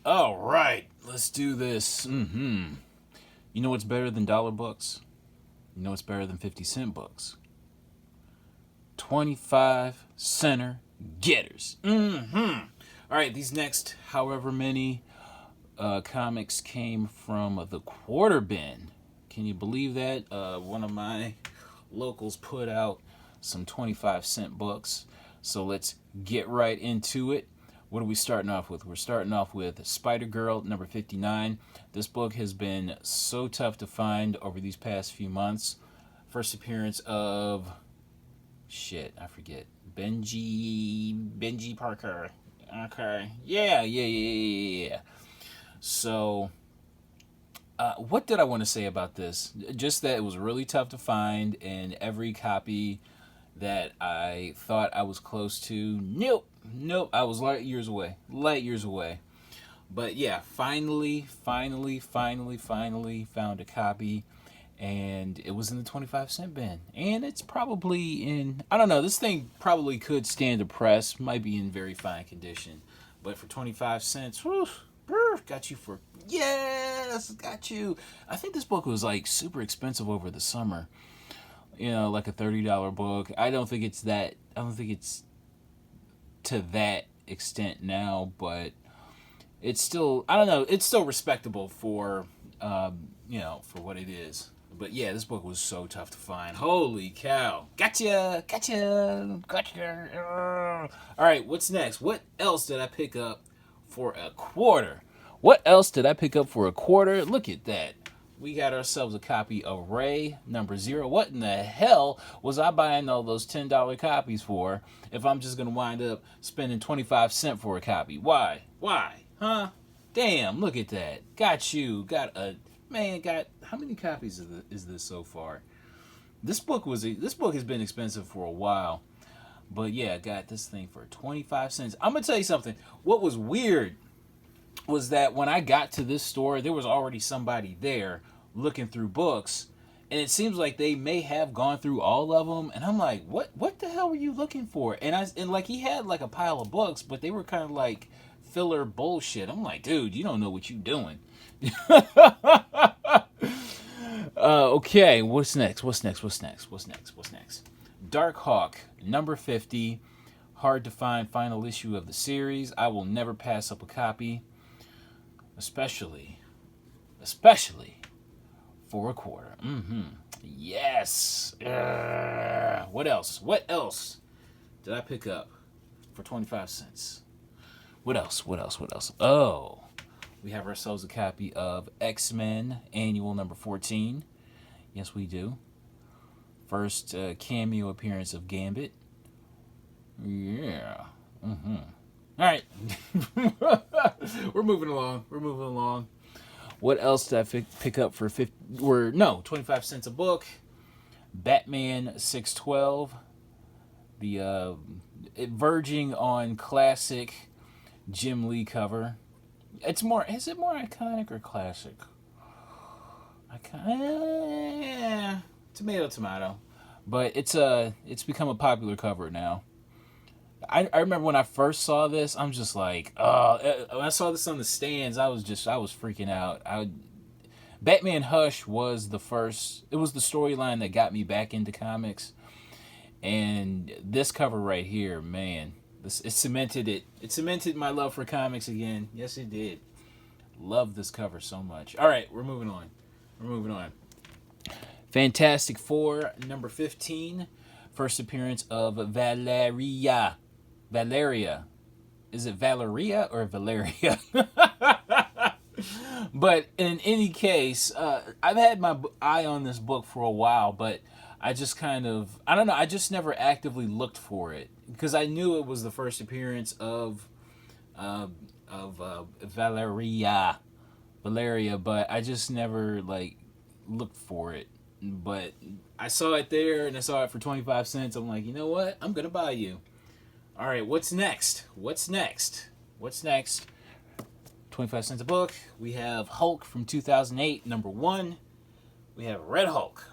All right, let's do this. You know what's better than dollar books? You know what's better than 50-cent books? 25 center getters. All right, these next however many comics came from the quarter bin. Can you believe that? One of my locals put out some 25-cent books. So let's get right into it. What are we starting off with? We're starting off with Spider Girl number 59. This book has been so tough to find over these past few months. First appearance of I forget. Benji Parker. Okay. Yeah. So what did I want to say about this? Just that it was really tough to find, and every copy that I thought I was close to, nope, I was light years away. But yeah, finally found a copy, and it was in the 25-cent bin. And it's probably in, I don't know, this thing probably could stand a press, might be in very fine condition. But for 25 cents, whew, got you for, yes, got you. I think this book was like super expensive over the summer. Like a $30 book. I don't think it's to that extent now, but it's still, I don't know, it's still respectable for, for what it is. But yeah, this book was so tough to find. Holy cow. Gotcha. All right, what's next? What else did I pick up for a quarter? Look at that. We got ourselves a copy of Ray number 0. What in the hell was I buying all those $10 copies for if I'm just going to wind up spending 25 cents for a copy? Why? Huh? Damn, look at that. Got how many copies is this so far? This book has been expensive for a while. But yeah, got this thing for 25 cents. I'm going to tell you something. What was weird was that when I got to this store, there was already somebody there looking through books, and it seems like they may have gone through all of them. And I'm like, what the hell were you looking for? And like he had like a pile of books, but they were kind of like filler bullshit. I'm like, dude, you don't know what you are doing. Okay, what's next? Dark Hawk number 50. Hard to find final issue of the series. I will never pass up a copy. Especially for a quarter. Yes. What else did I pick up for 25 cents? What else? Oh, we have ourselves a copy of X-Men Annual number 14. Yes, we do. First cameo appearance of Gambit. Yeah. All right. We're moving along. What else did I pick up for 25 cents a book? Batman 612. The verging on classic Jim Lee cover. Is it more iconic or classic? Tomato. But it's become a popular cover now. I remember when I first saw this, I'm just like, oh, when I saw this on the stands, I was freaking out. Batman Hush was the storyline that got me back into comics. And this cover right here, man, it cemented my love for comics again. Yes, it did. Love this cover so much. All right, we're moving on. Fantastic Four, number 15. First appearance of Valeria. Is it Valeria or Valeria? But in any case, I've had my eye on this book for a while, but I just kind of, I don't know, I just never actively looked for it because I knew it was the first appearance of Valeria, but I just never like looked for it. But I saw it there, and I saw it for 25 cents. I'm like, you know what? I'm gonna buy you. All right, what's next? 25 cents a book. We have Hulk from 2008, number 1. We have Red Hulk,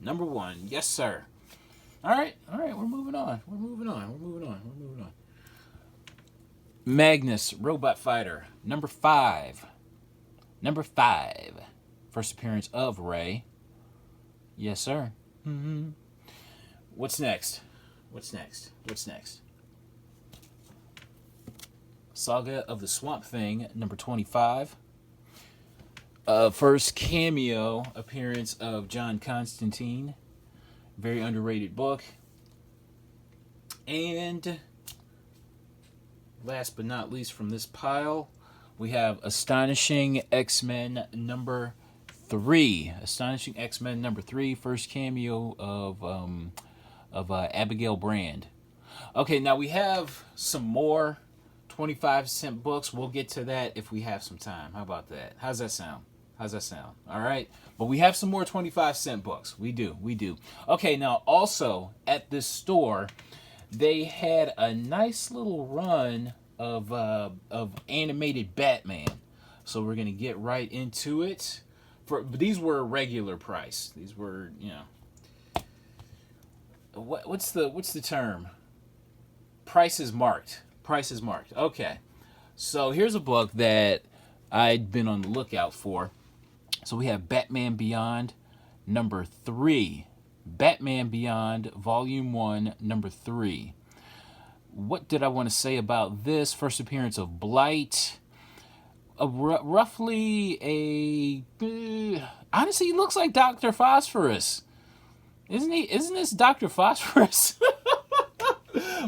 number 1. Yes, sir. All right, we're moving on. Magnus, Robot Fighter, number 5. Number 5. First appearance of Ray. Yes, sir. What's next? What's next? What's next? Saga of the Swamp Thing, number 25. First cameo appearance of John Constantine. Very underrated book. And last but not least from this pile, we have Astonishing X-Men number 3. Astonishing X-Men number 3, first cameo of Abigail Brand. Okay, now we have some more 25-cent books. We'll get to that if we have some time. How about that? How's that sound? How's that sound? All right. But we have some more 25-cent books. We do. Okay, now also at this store, they had a nice little run of animated Batman. So we're going to get right into it. But these were regular price. These were, what's the term? Price is marked. Price is marked. Okay. So here's a book that I'd been on the lookout for. So we have Batman Beyond number 3. Batman Beyond Volume 1 number 3. What did I want to say about this? First appearance of Blight. Roughly honestly, he looks like Dr. Phosphorus. Isn't he? Isn't this Dr. Phosphorus?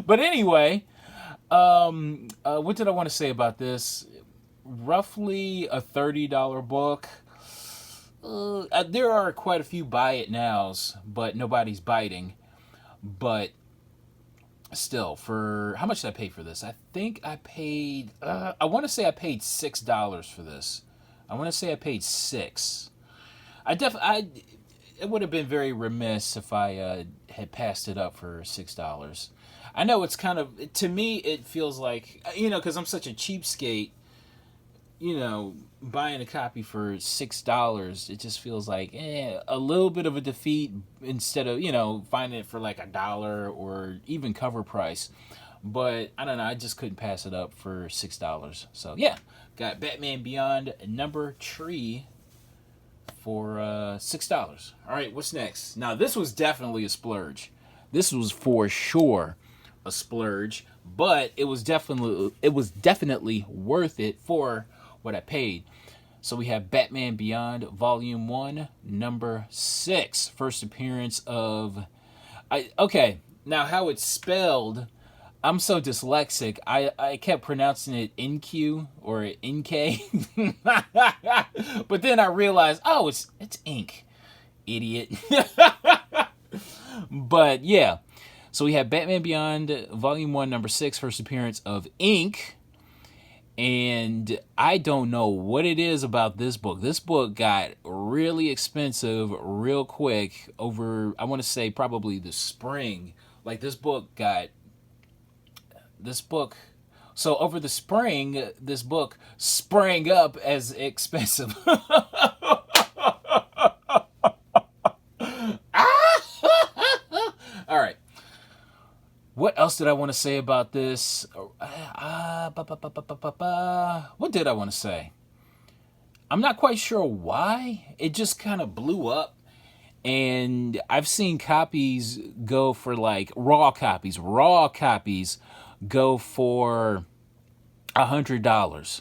But anyway, what did I want to say about this? Roughly a $30 book. There are quite a few buy it nows, but nobody's biting. But still, for how much did I pay for this? I think I paid. I want to say I paid $6 for this. I want to say I paid $6. It would have been very remiss if I had passed it up for $6. I know it's kind of, to me, it feels like, because I'm such a cheapskate, buying a copy for $6, it just feels like a little bit of a defeat instead of, finding it for like $1 or even cover price. But I don't know, I just couldn't pass it up for $6. So yeah, got Batman Beyond number 3 for $6. All right, what's next? Now this was definitely a splurge. This was for sure a splurge, but it was definitely worth it for what I paid. So we have Batman Beyond Volume 1 number 6, first appearance of okay, now how it's spelled, I'm so dyslexic, I kept pronouncing it InQ or InK. But then I realized, oh, it's ink, idiot. But yeah, so we have Batman Beyond Volume 1 number 6, first appearance of Ink. And I don't know what it is about this book. This book got really expensive real quick over, I want to say, probably the spring. Like so over the spring, this book sprang up as expensive. All right. What else did I want to say about this? What did I want to say? I'm not quite sure why. It just kind of blew up. And I've seen copies go for like raw copies. Raw copies go for $100.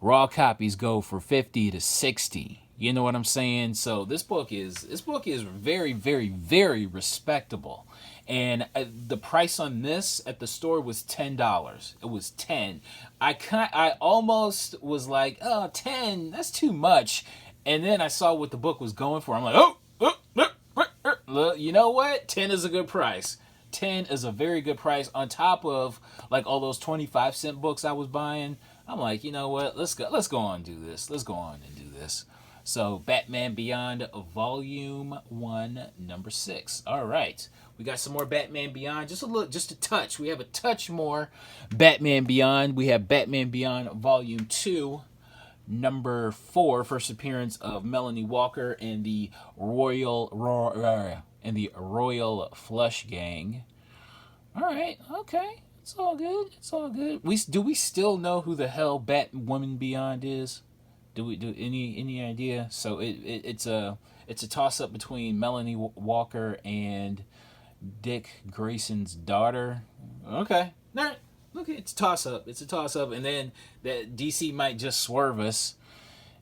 Raw copies go for $50 to $60. You know what I'm saying? So this book is very, very, very respectable. And the price on this at the store was $10. It was $10. I almost was like, oh, $10, that's too much. And then I saw what the book was going for. I'm like, you know what? 10 is a good price. 10 is a very good price on top of like all those 25-cent books I was buying. I'm like, you know what? Let's go on and do this. Let's go on and do this. So Batman Beyond Volume 1 number 6. All right. We got some more Batman Beyond. Just a touch. We have a touch more Batman Beyond. We have Batman Beyond Volume 2 number 4, first appearance of Melanie Walker and the Royal Flush Gang. All right. Okay. It's all good. It's all good. We still know who the hell Batwoman Beyond is? Do we do any idea? So it's a toss up between Melanie Walker and Dick Grayson's daughter. Okay, all right. Okay, it's a toss up. It's a toss up, and then that DC might just swerve us,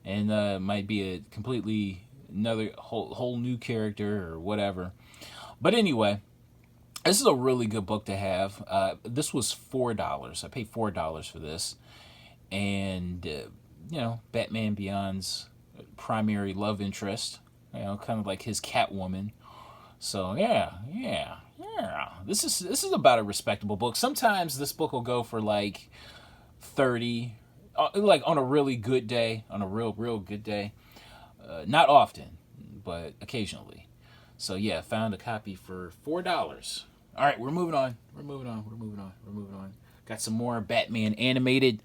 and might be a completely another whole new character or whatever. But anyway, this is a really good book to have. This was $4. I paid $4 for this, and Batman Beyond's primary love interest. Kind of like his Catwoman. So yeah. This is about a respectable book. Sometimes this book will go for like 30, like on a really good day, on a real good day. Not often, but occasionally. So yeah, found a copy for $4. All right, we're moving on. We're moving on. Got some more Batman animated.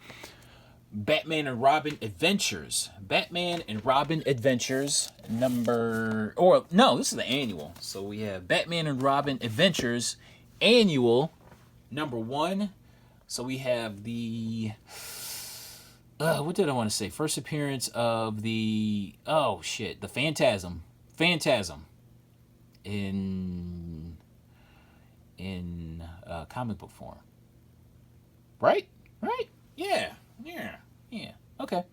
Batman and Robin Adventures. Batman and Robin Adventures this is the annual. So we have Batman and Robin Adventures Annual #1. So we have the what did I want to say? First appearance of the the Phantasm in comic book form. Right? Yeah. Okay.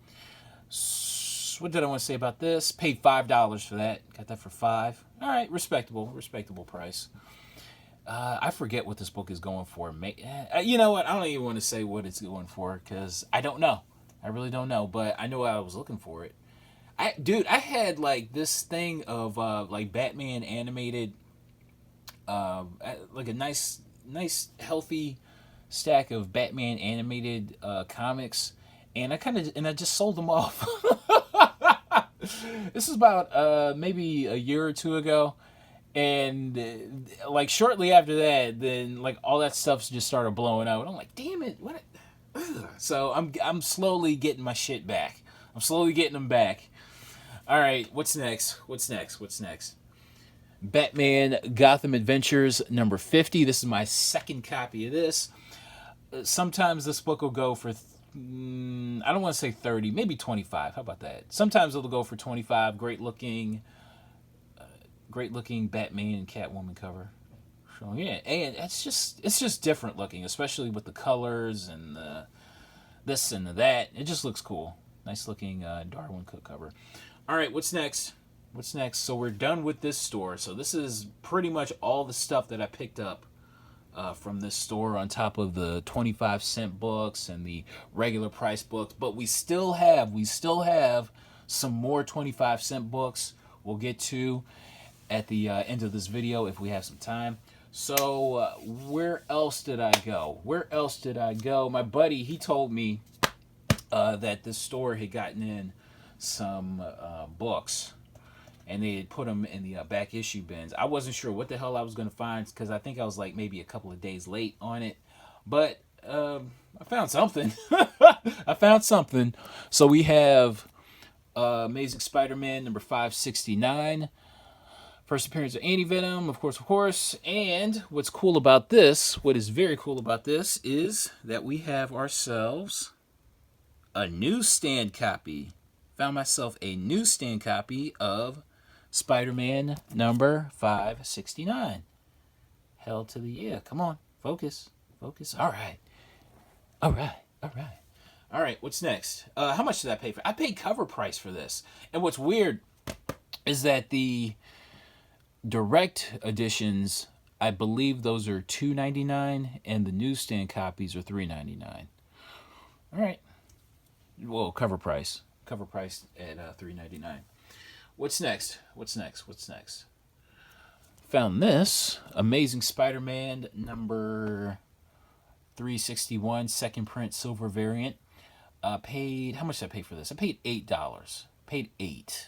So what did I want to say about this? Paid $5 for that. Got that for $5. All right, respectable price. I forget what this book is going for. You know what? I don't even want to say what it's going for because I don't know. I really don't know, but I know I was looking for it. I had like this thing of like Batman animated, like a nice healthy stack of Batman animated comics, and I just sold them off. This is about maybe a year or two ago, and like shortly after that, then like all that stuff just started blowing out. And I'm like, damn it, what? So I'm slowly getting my shit back. I'm slowly getting them back. All right, what's next? Batman Gotham Adventures #50. This is my second copy of this. Sometimes this book will go for, I don't want to say 30, maybe 25. How about that? Sometimes it'll go for 25. Great looking Batman and Catwoman cover. So yeah, and it's just different looking, especially with the colors and the this and the that. It just looks cool. Nice looking Darwin Cook cover. All right, what's next? So we're done with this store. So this is pretty much all the stuff that I picked up from this store, on top of the 25-cent books and the regular price books. But we still have some more 25-cent books we'll get to at the end of this video if we have some time. So where else did I go? My buddy, he told me that this store had gotten in some books, and they had put them in the back issue bins. I wasn't sure what the hell I was going to find because I think I was like maybe a couple of days late on it. But I found something. So we have Amazing Spider-Man #569. First appearance of Anti-Venom, of course. And what is very cool about this is that we have ourselves a newsstand copy. Found myself a newsstand copy of Spider-Man #569. Hell to the yeah. Come on. Focus. All right. What's next? How much did I pay for it? I paid cover price for this. And what's weird is that the direct editions, I believe those are $2.99, and the newsstand copies are $3.99. All right. Well, cover price at $3.99. What's next? Found this Amazing Spider-Man #361, second print, silver variant. Paid, how much did I pay for this? I paid $8. Paid $8.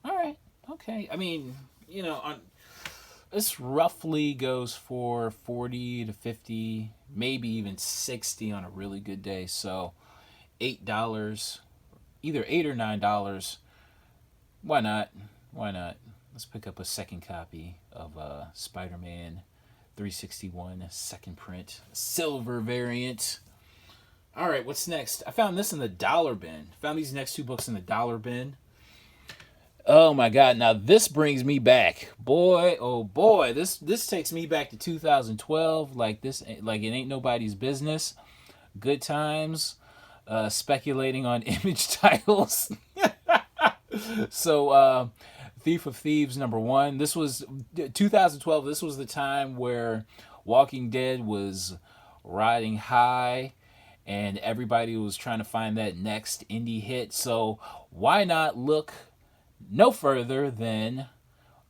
All right. Okay. I mean, this roughly goes for 40 to 50, maybe even 60 on a really good day. So $8, either $8 or $9. Why not? Let's pick up a second copy of Spider-Man 361 second print, silver variant. All right, what's next? I found this in the dollar bin. Found these next two books in the dollar bin. Oh my God! Now this brings me back, boy. Oh boy, this takes me back to 2012. Like this, like it ain't nobody's business. Good times, speculating on image titles. So, Thief of Thieves #1. This was 2012. This was the time where Walking Dead was riding high, and everybody was trying to find that next indie hit. So why not look no further than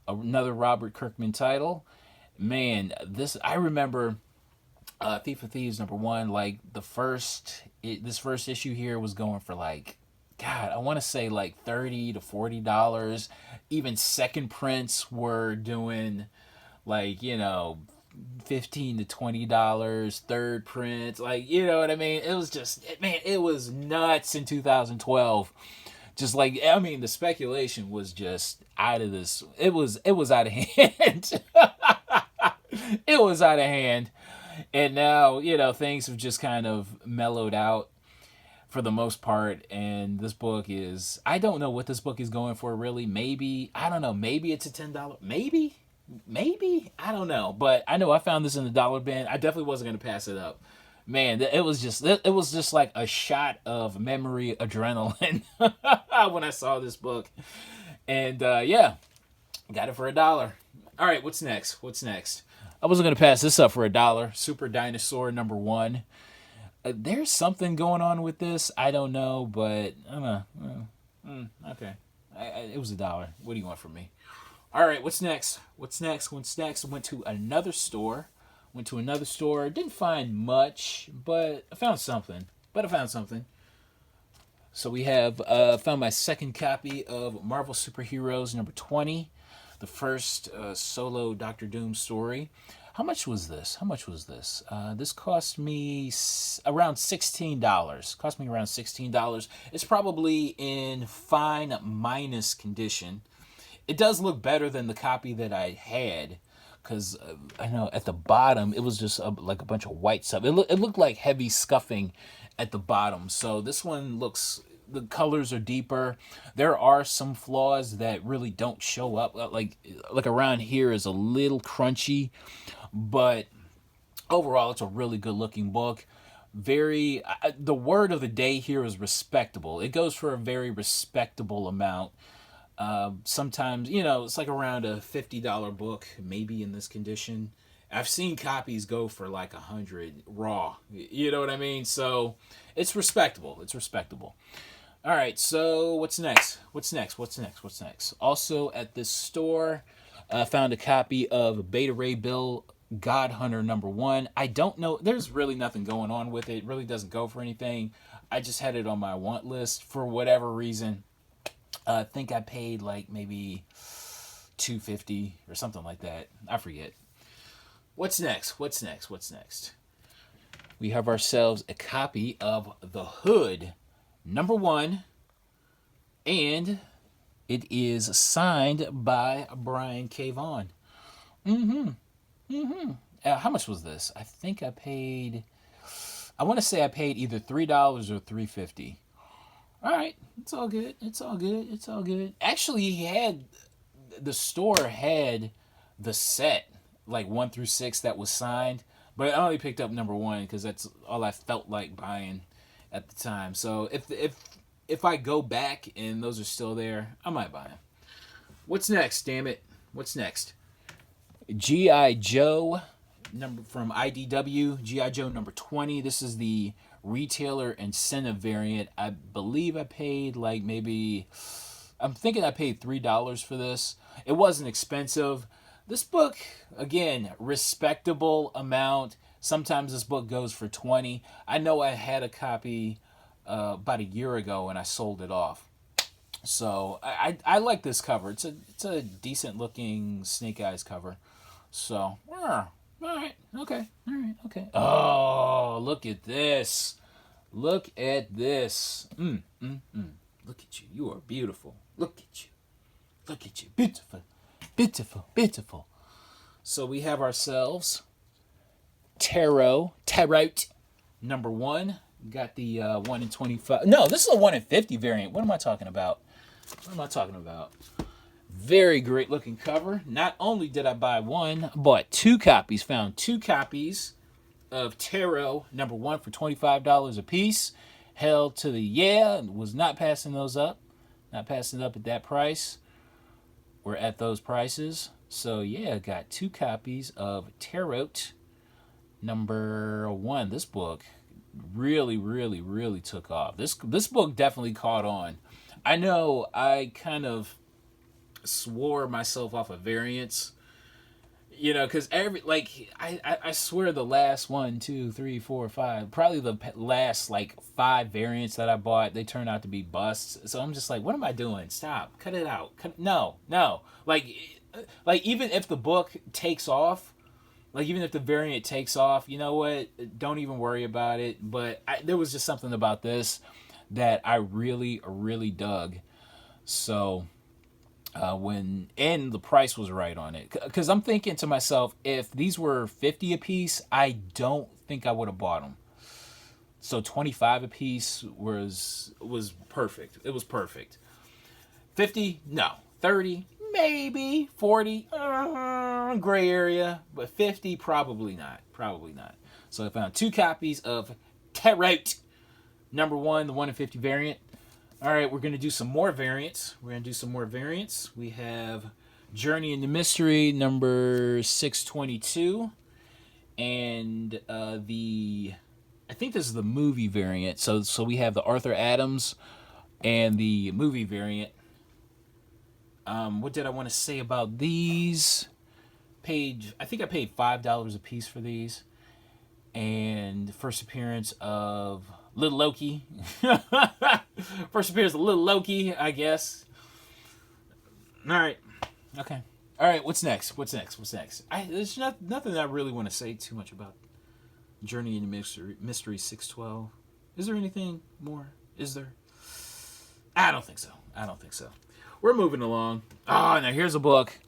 another Robert Kirkman title? Man, I remember Thief of Thieves #1. Like this first issue here was going for like, God, I want to say like $30 to $40. Even second prints were doing like, $15 to $20. Third prints, like, you know what I mean? It was just, man, it was nuts in 2012. Just like, I mean, the speculation was just out of this. It was out of hand. It was out of hand. And now, things have just kind of mellowed out for the most part. And this book is, I don't know what this book is going for, really. Maybe, I don't know, maybe it's a $10. Maybe, I don't know. But I know I found this in the dollar bin. I definitely wasn't going to pass it up. Man, it was just like a shot of memory adrenaline when I saw this book. And yeah, got it for $1. All right, what's next? I wasn't going to pass this up for $1. Super Dinosaur #1. There's something going on with this. I don't know, but okay. It was $1. What do you want from me? All right, what's next? I went to another store. Didn't find much, but I found something. So we have found my second copy of Marvel Superheroes #20, the first solo Doctor Doom story. How much was this? This cost me around $16. It's probably in fine minus condition. It does look better than the copy that I had, because I know at the bottom it was just like a bunch of white stuff. It looked like heavy scuffing at the bottom. So this one the colors are deeper. There are some flaws that really don't show up. Like around here is a little crunchy, but overall it's a really good looking book. The word of the day here is respectable. It goes for a very respectable amount. Sometimes, it's like around a $50 book, maybe in this condition. I've seen copies go for like 100 raw. You know what I mean? So it's respectable. All right. So what's next? Also at this store, I found a copy of Beta Ray Bill God Hunter #1. I don't know. There's really nothing going on with it. It really doesn't go for anything. I just had it on my want list for whatever reason. I think I paid like maybe $2.50 or something like that. I forget. What's next? We have ourselves a copy of The Hood #1, and it is signed by Brian K. Vaughan. How much was this? I think I want to say I paid either $3 or $3.50. All right, it's all good. Actually, the store had the set, like 1 through 6, that was signed, but I only picked up #1 because that's all I felt like buying at the time. So if I go back and those are still there, I might buy them. What's next? Damn it! What's next? G.I. Joe from IDW. G.I. Joe #20. This is the retailer incentive variant. I believe I paid I'm thinking I paid $3 for this. It wasn't expensive. This book, again, respectable amount. Sometimes this book goes for $20. I know I had a copy about a year ago and I sold it off. So I like this cover. It's a decent looking Snake Eyes cover. So all right, okay. Oh, look at this. Look at this. Look at you. You are beautiful. Look at you. Beautiful. So we have ourselves Tarot number 1. Got the 1 in 25. No, this is a 1 in 50 variant. What am I talking about? Very great looking cover. Not only did I buy one, I bought 2 copies. Found 2 copies of Tarot number 1 for $25 a piece. Held to the and was not passing those up. Not passing it up at that price. We're at those prices. So yeah, got 2 copies of Tarot number 1. This book really took off. This book definitely caught on. I know I kind of swore myself off of variants, because I swear the last 1, 2, 3, 4, 5, probably the last 5 variants that I bought, they turned out to be busts. So I'm just like, what am I doing? Stop, cut it out. No, even if the book takes off, even if the variant takes off, you know what? Don't even worry about it. But there was just something about this that I really dug. So and the price was right on it, because I'm thinking to myself, if these were 50 a piece, I don't think I would have bought them. So 25 a piece was perfect. It was perfect. 50, no. 30, maybe. 40, gray area. But 50, probably not. So I found 2 copies of Tarot number 1, the 1 in 50 variant. All right, we're going to do some more variants. We have Journey into Mystery number 622. And I think this is the movie variant. So we have the Arthur Adams and the movie variant. What did I want to say about these? I think I paid $5 a piece for these. And first appearance of Little Loki. First appearance of Little Loki, I guess. All right. Okay. All right, what's next? There's nothing I really want to say too much about Journey into Mystery 612. Is there anything more? Is there? I don't think so. We're moving along. Oh, now here's a book.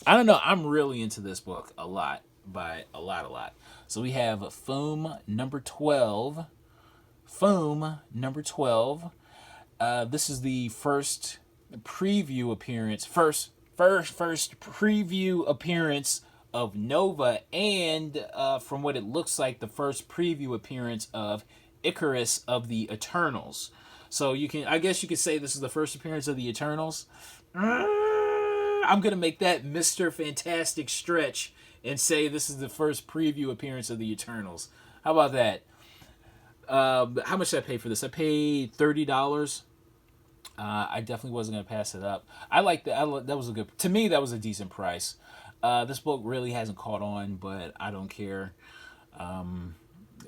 I don't know. I'm really into this book a lot. By a lot. So we have Foam number 12. This is the first preview appearance. First preview appearance of Nova, and from what it looks like, the first preview appearance of Icarus of the Eternals. So I guess you could say this is the first appearance of the Eternals. I'm gonna make that Mr. Fantastic stretch and say this is the first preview appearance of the Eternals. How about that? How much did I pay for this? I paid $30. I definitely wasn't going to pass it up. I like that. That was to me, that was a decent price. This book really hasn't caught on, but I don't care.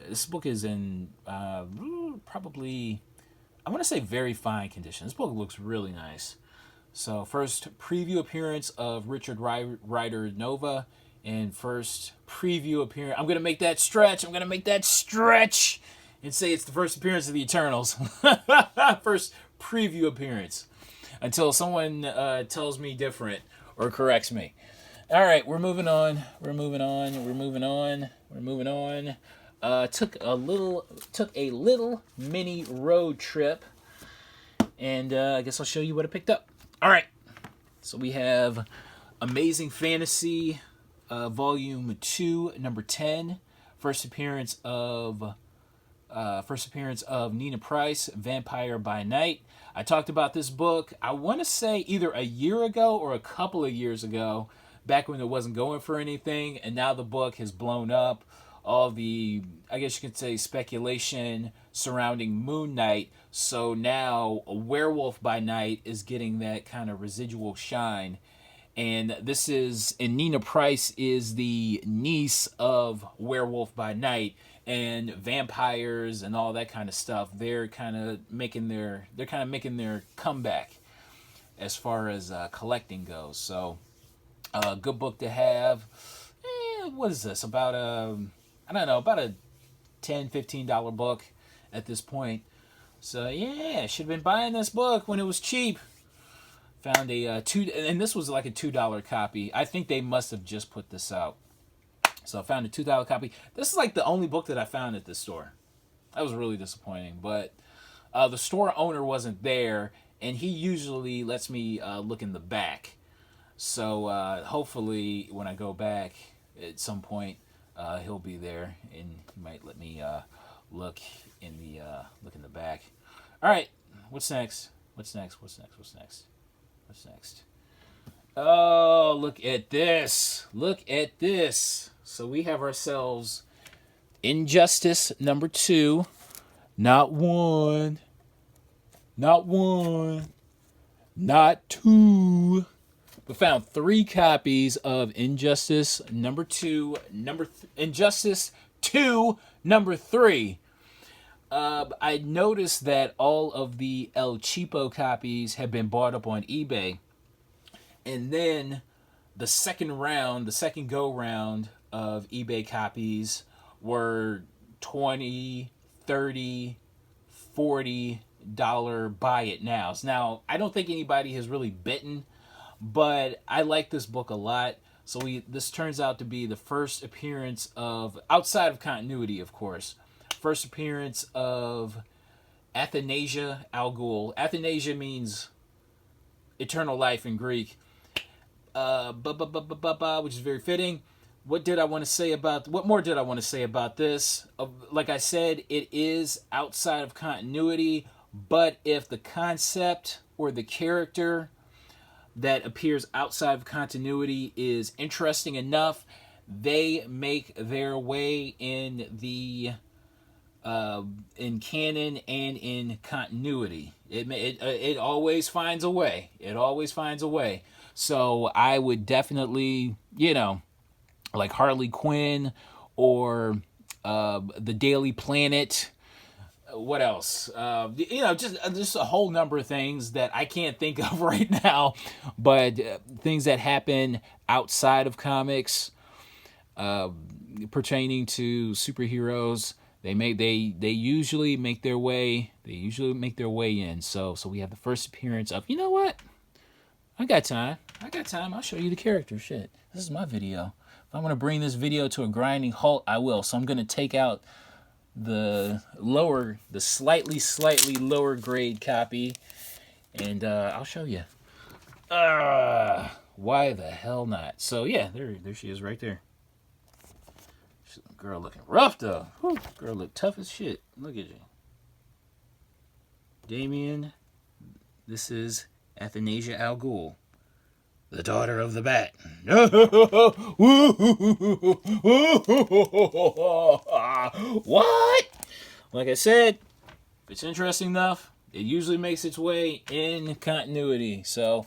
This book is in probably, I want to say, very fine condition. This book looks really nice. So first preview appearance of Richard Rider Nova, and first preview appearance. I'm going to make that stretch and say it's the first appearance of the Eternals. First preview appearance. Until someone tells me different or corrects me. All right, we're moving on. Took a little mini road trip. And I guess I'll show you what I picked up. All right. So we have Amazing Fantasy Volume 2, number 10. First appearance of Nina Price, Vampire by Night. I talked about this book, I want to say either a year ago or a couple of years ago, back when it wasn't going for anything, and now the book has blown up. All the, I guess you could say, speculation surrounding Moon Knight. So now a Werewolf by Night is getting that kind of residual shine. And Nina Price is the niece of Werewolf by Night, and vampires and all that kind of stuff. They're kind of making their comeback as far as collecting goes. So, good book to have. What is this? About a $10, $15 book at this point. So yeah, should have been buying this book when it was cheap. Found and this was like a $2 copy. I think they must have just put this out. So I found a $2 copy. This is like the only book that I found at this store. That was really disappointing. But the store owner wasn't there, and he usually lets me look in the back. So hopefully, when I go back at some point, he'll be there, and he might let me look in the back. All right, what's next? What's next? What's next? What's next? What's next? Oh, look at this! Look at this! So we have ourselves Injustice number 2. Not one. Not one. Not two. We found 3 copies of Injustice number 2, Injustice 2, number 3. I noticed that all of the El Cheapo copies have been bought up on eBay. And then the second go round of eBay copies were $20, $30, $40 buy it nows. Now, I don't think anybody has really bitten, but I like this book a lot. So this turns out to be the first appearance of, outside of continuity, of course, first appearance of Athanasia Al Ghul. Athanasia means eternal life in Greek, which is very fitting. What more did I want to say about this? Like I said, it is outside of continuity, but if the concept or the character that appears outside of continuity is interesting enough, they make their way in the in canon and in continuity. It always finds a way. It always finds a way. So I would definitely, like Harley Quinn or the Daily Planet. What else? Just a whole number of things that I can't think of right now, but things that happen outside of comics pertaining to superheroes. They usually make their way. They usually make their way in. So we have the first appearance of. You know what? I got time. I'll show you the character. Shit, this is my video. If I want to bring this video to a grinding halt, I will. So I'm gonna take out the slightly lower grade copy, and I'll show you. Why the hell not? So yeah, there she is right there. Girl looking rough though. Whew, girl look tough as shit. Look at you. Damian, this is Athanasia Al Ghul, the daughter of the Bat. What? Like I said, if it's interesting enough, it usually makes its way in continuity. So,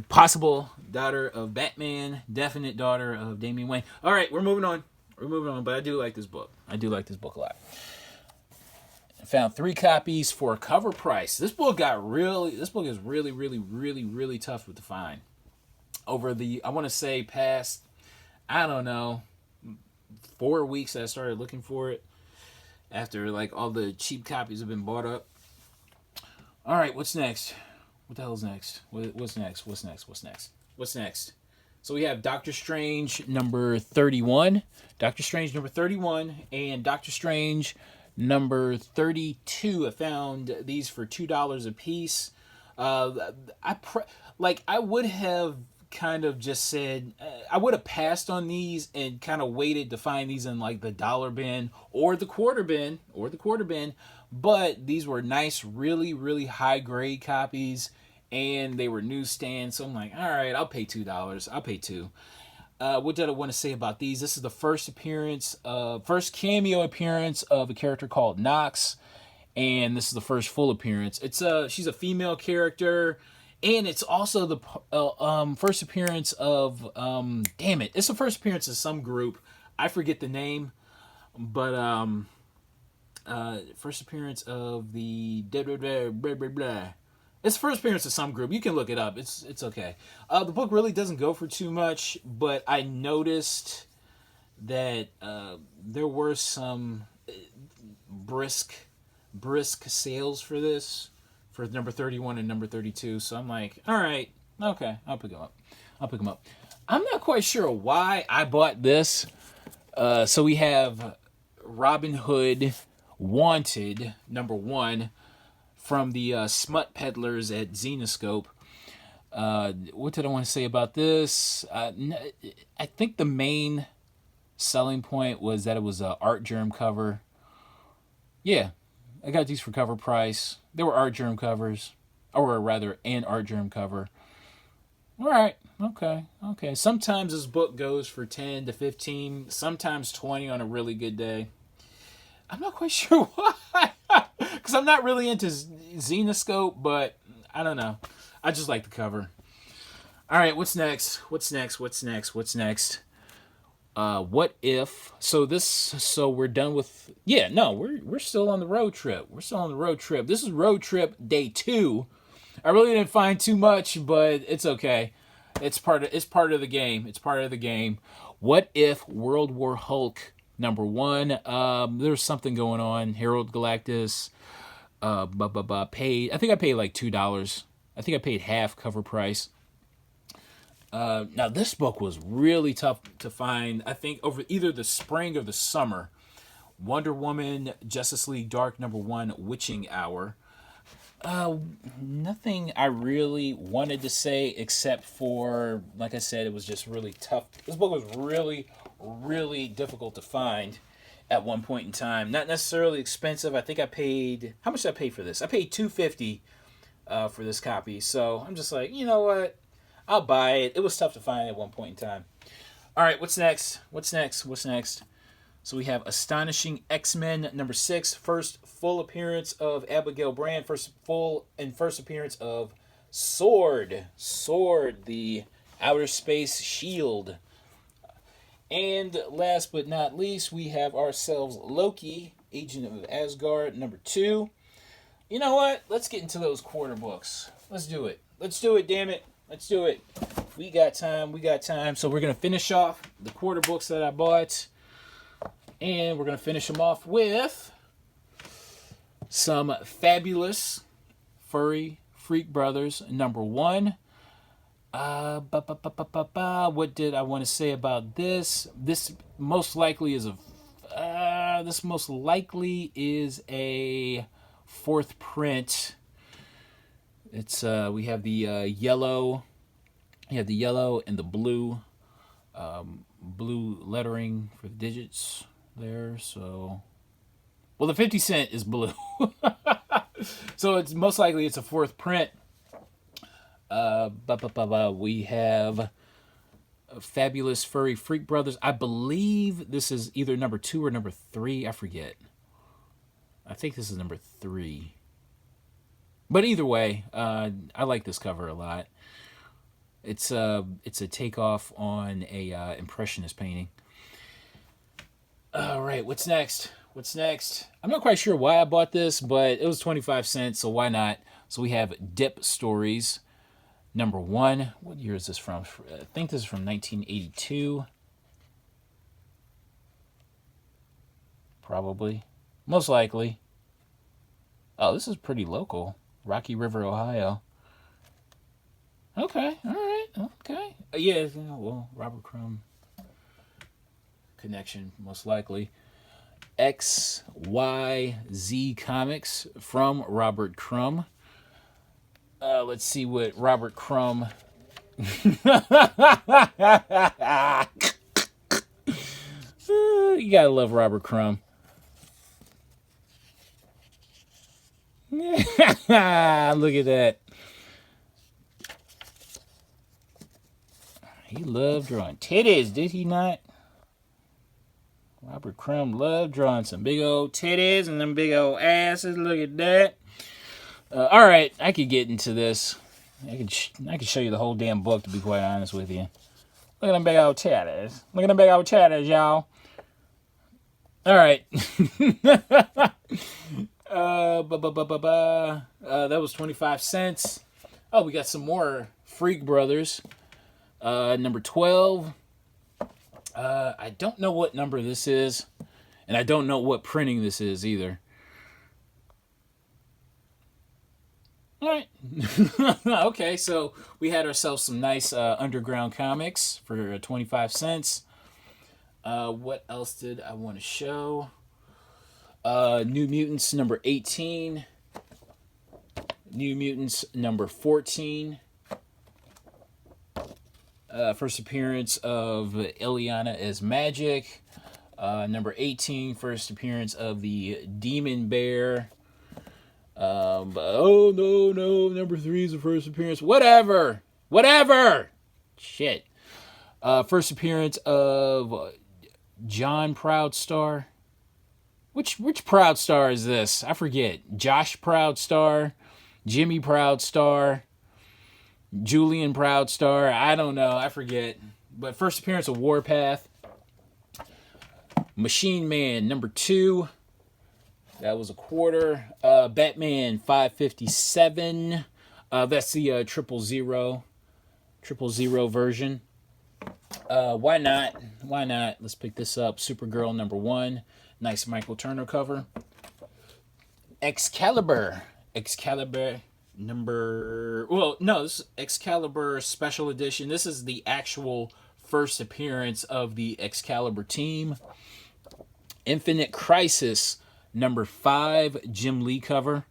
possible daughter of Batman, definite daughter of Damian Wayne. All right, we're moving on. But I do like this book. I do like this book a lot. I found 3 copies for a cover price. This book is really tough to find. Over the, I want to say past, I don't know, 4 weeks that I started looking for it. After like all the cheap copies have been bought up. All right, what's next? What the hell's next? What's next? So we have Doctor Strange number 31. Doctor Strange number 31 and Doctor Strange number 32. I found these for $2 a piece. I would have kind of just said, I would have passed on these and kind of waited to find these in like the dollar bin or the quarter bin, but these were nice, really high grade copies, and they were newsstand. So I'm like, all right, I'll pay $2. I'll pay $2. What did I want to say about these? This is the first cameo appearance of a character called Nox, and this is the first full appearance. She's a female character, and it's also the first appearance of it's the first appearance of some group. I forget the name, but first appearance of the It's the first appearance of some group. You can look it up. It's okay. The book really doesn't go for too much, but I noticed that there were some brisk sales for this, for number 31 and number 32. So I'm like, all right, okay, I'll pick them up. I'm not quite sure why I bought this. So we have Robin Hood Wanted #1 from the Smut Peddlers at Xenoscope. What did I want to say about this? I think the main selling point was that it was a art germ cover. Yeah, I got these for cover price. They were art germ covers, or rather, an art germ cover. All right, okay. Sometimes this book goes for 10 to 15, sometimes 20 on a really good day. I'm not quite sure why, because I'm not really into Xenoscope, but I don't know. I just like the cover. All right, what's next? What if? So we're done with. Yeah, no, we're still on the road trip. This is road trip day 2. I really didn't find too much, but it's okay. It's part of the game. What if World War Hulk #1? There's something going on. Harold Galactus. Paid. I think I paid like $2. I think I paid half cover price. Now this book was really tough to find. I think over either the spring or the summer. Wonder Woman, Justice League Dark #1, Witching Hour. Nothing I really wanted to say except for, like I said, it was just really tough. This book was really, really difficult to find at one point in time. Not necessarily expensive. I think I paid, how much did I pay for this? I paid $2.50 for this copy. So I'm just like, you know what? I'll buy it. It was tough to find at one point in time. All right, what's next? So we have Astonishing X-Men #6, first full appearance of Abigail Brand, first appearance of Sword, the outer space shield. And last but not least, we have ourselves Loki, Agent of Asgard #2. You know what? Let's get into those quarter books. Let's do it, damn it. Let's do it. We got time. So we're going to finish off the quarter books that I bought. And we're going to finish them off with some fabulous Furry Freak Brothers #1. What did I want to say about this? This most likely is a fourth print. It's we have the yellow. You have the yellow and the blue, blue lettering for the digits there. So, well, the 50 cent is blue, so it's most likely it's a fourth print. We have Fabulous Furry Freak Brothers. I believe this is either #2 or #3. I forget. I think this is #3. But either way, I like this cover a lot. It's a takeoff on a impressionist painting. All right, what's next? I'm not quite sure why I bought this, but it was 25 cents, so why not? So we have Dip Stories #1. What year is this from? I think this is from 1982. Probably. Most likely. Oh, this is pretty local. Rocky River, Ohio. Okay, all right, okay. Yeah, well, Robert Crumb connection, most likely. XYZ Comics from Robert Crumb. Let's see what Robert Crumb... You gotta love Robert Crumb. Look at that. He loved drawing titties, did he not? Robert Crumb loved drawing some big old titties and them big old asses. Look at that. All right, I could get into this. I could show you the whole damn book, to be quite honest with you. Look at them big old titties. Y'all. All right. That was 25 cents. Oh, we got some more Freak Brothers. #12. I don't know what number this is, and I don't know what printing this is either. All right. Okay, so we had ourselves some nice underground comics for 25 cents. What else did I want to show? New Mutants number 18. New Mutants number 14. First appearance of Ileana as Magic. Number 18, first appearance of the Demon Bear. Oh, no, number 3 is the first appearance. Whatever! Shit. First appearance of John Proudstar. Which Proudstar is this? I forget. Josh Proudstar, Jimmy Proudstar, Julian Proudstar. I don't know. I forget. But first appearance of Warpath. Machine Man number 2. That was a quarter. Batman 557. That's the triple zero version. Why not? Let's pick this up. Supergirl number 1. Nice Michael Turner cover. Excalibur number... Well, no, this is Excalibur Special Edition. This is the actual first appearance of the Excalibur team. Infinite Crisis number 5, Jim Lee cover.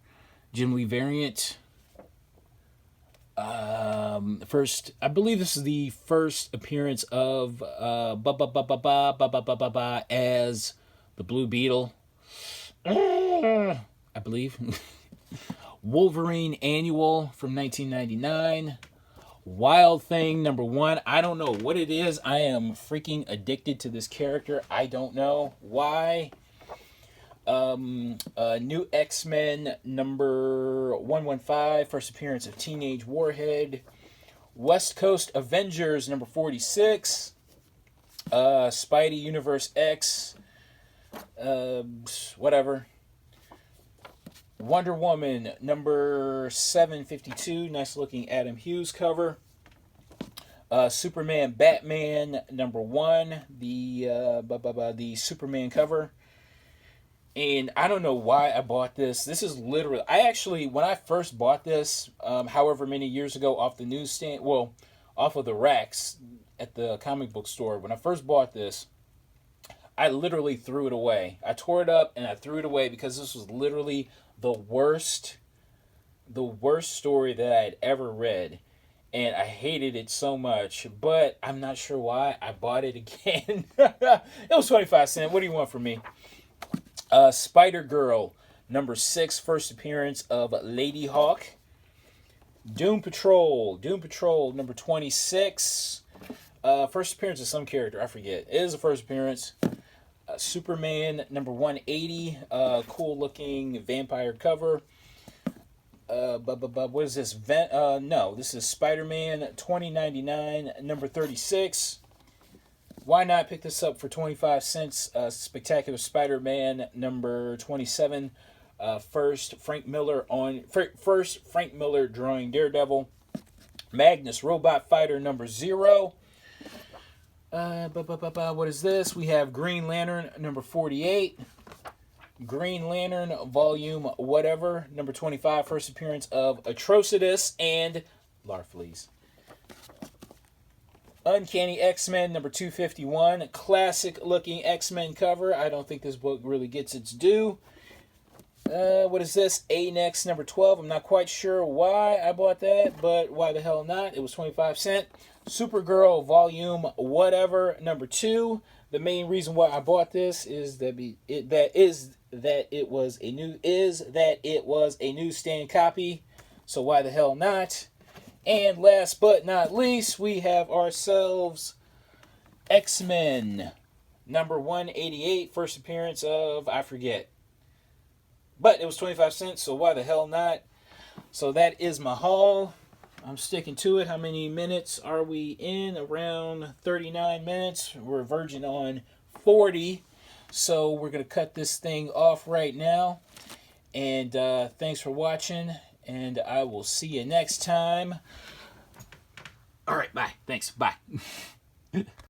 Jim Lee variant. First, I believe this is the first appearance of as the Blue Beetle. I believe. Wolverine Annual from 1999. Wild Thing number 1. I don't know what it is. I am freaking addicted to this character. I don't know why. New X-Men number 115. First appearance of Teenage Warhead. West Coast Avengers number 46. Spidey Universe X. Whatever. Wonder Woman number 752. Nice looking Adam Hughes cover. Superman Batman number 1. The Superman cover. And I don't know why I bought this. This is literally... I actually, when I first bought this, however many years ago, off the newsstand... Well, off of the racks at the comic book store. When I first bought this, I literally threw it away. I tore it up and I threw it away because this was literally the worst story that I had ever read. And I hated it so much. But I'm not sure why I bought it again. It was 25 cents. What do you want from me? Spider-Girl, number 6, first appearance of Lady Hawk. Doom Patrol, number 26. First appearance of some character, I forget. It is the first appearance. Superman, number 180. Cool looking vampire cover. What is this? No, this is Spider-Man 2099, number 36. Why not pick this up for 25 cents? Spectacular Spider-Man number 27. First Frank Miller drawing Daredevil. Magnus Robot Fighter number 0. What is this? We have Green Lantern number 48. Green Lantern volume whatever number 25. First appearance of Atrocitus and Larfleeze. Uncanny X-Men number 251. Classic looking X-Men cover. I don't think this book really gets its due. What is this? A-Next number 12. I'm not quite sure why I bought that, but why the hell not? It was 25 cents. Supergirl volume whatever number 2. The main reason why I bought this is that it was a newsstand copy. So why the hell not? And last but not least, we have ourselves X-Men number 188, first appearance of, I forget. But it was 25 cents, so why the hell not? So that is my haul. I'm sticking to it. How many minutes are we in? Around 39 minutes. We're verging on 40. So we're going to cut this thing off right now. And thanks for watching. And I will see you next time. All right, bye. Thanks. Bye.